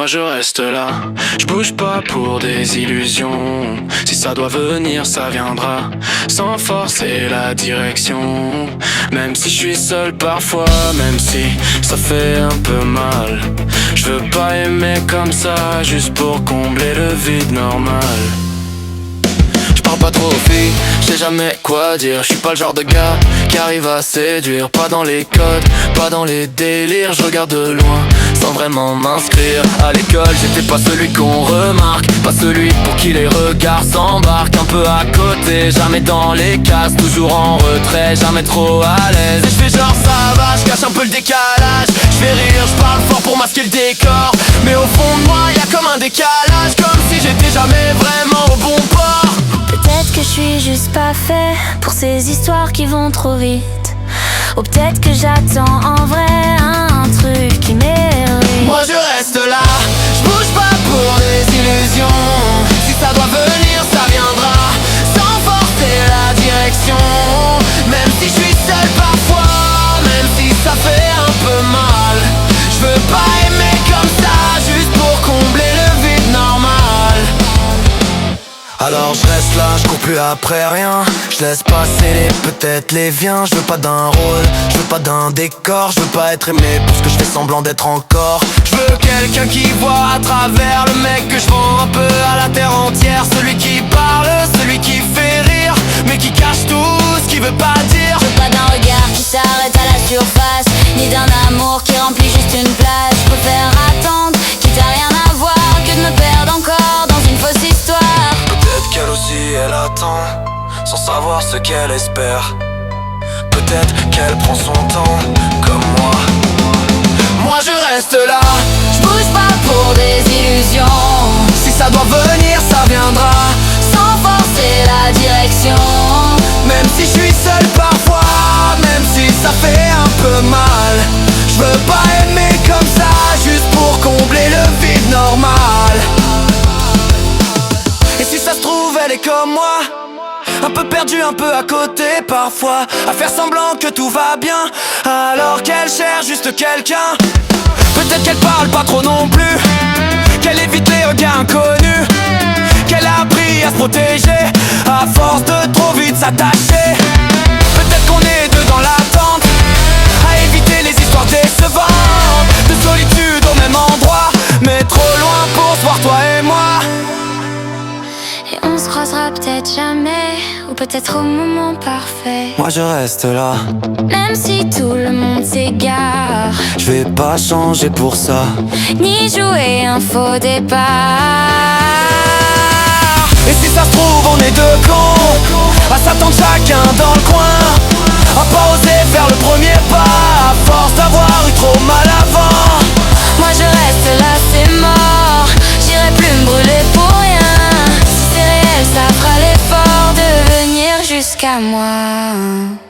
je reste là. Je bouge pas pour des illusions. Si ça doit venir, ça viendra. Sans forcer la direction. Même si je suis seul parfois, même si ça fait un peu mal. Je veux pas aimer comme ça, juste pour combler le vide normal. Je parle pas trop aux filles, je sais jamais quoi dire. Je suis pas le genre de gars qui arrive à séduire. Pas dans les codes, pas dans les délires. Je regarde de loin sans vraiment m'inscrire. À l'école j'étais pas celui qu'on remarque, pas celui pour qui les regards s'embarquent. Un peu à côté, jamais dans les cases, toujours en retrait, jamais trop à l'aise. Et je fais genre ça va, je cache un peu le décalage. Je fais rire, je parle fort pour masquer le décor. Mais au fond de moi y'a comme un décalage, comme si j'étais jamais vraiment au bon port. Peut-être que je suis juste pas fait pour ces histoires qui vont trop vite. Ou peut-être que j'attends en vrai un truc qui mérite. Moi je reste là, je bouge pas pour des illusions. Si ça doit venir, ça viendra. Sans forcer la direction. Même si je suis seul parfois, même si ça fait un peu mal. Je veux pas aimer comme ça, juste pour combler le vide normal. Alors je reste là, je cours plus après rien. Je laisse passer les peut-être les viens. Je veux pas d'un rôle, je veux pas d'un décor. Je veux pas être aimé pour ce que je fais semblant d'être encore. Je veux quelqu'un qui voit à travers le mec que je vends un peu à la terre entière. Celui qui parle, celui qui fait rire, mais qui cache tout ce qu'il veut pas dire. Je veux pas d'un regard qui s'arrête à la surface, ni d'un amour qui remplit juste une place. Je préfère attendre, quitte à rien à voir, que de me perdre encore dans une fausse histoire. Peut-être qu'elle aussi elle attend, sans savoir ce qu'elle espère. Peut-être qu'elle prend son temps, comme moi. Moi je reste là, Je bouge pas pour des illusions. si ça doit venir ça viendra. Sans forcer la direction. Même si je suis seul parfois, même si ça fait un peu mal. Je veux pas aimer comme ça, juste pour combler le vide normal. Et si ça se trouve elle est comme moi, un peu perdue, un peu à côté parfois, à faire semblant que tout va bien, alors qu'elle cherche juste quelqu'un. Peut-être qu'elle parle pas trop non plus, qu'elle évite les regards inconnus, qu'elle a appris à se protéger à force de trop vite s'attacher. Peut-être qu'on est deux dans l'attente, à éviter les histoires décevantes, de solitude au même endroit, mais trop loin pour se voir toi et moi. Et on se croisera peut-être jamais, ou peut-être au moment parfait. Moi je reste là, Même si tout le monde s'égare, je vais pas changer pour ça. ni jouer un faux départ. Et si ça se trouve on est deux cons, à s'attendre chacun dans le coin, à pas oser faire le premier pas, à force d'avoir eu trop mal avant. Moi je reste là, c'est mort, j'irai plus me brûler pour rien. Si c'est réel, ça fera l'effort de venir jusqu'à moi.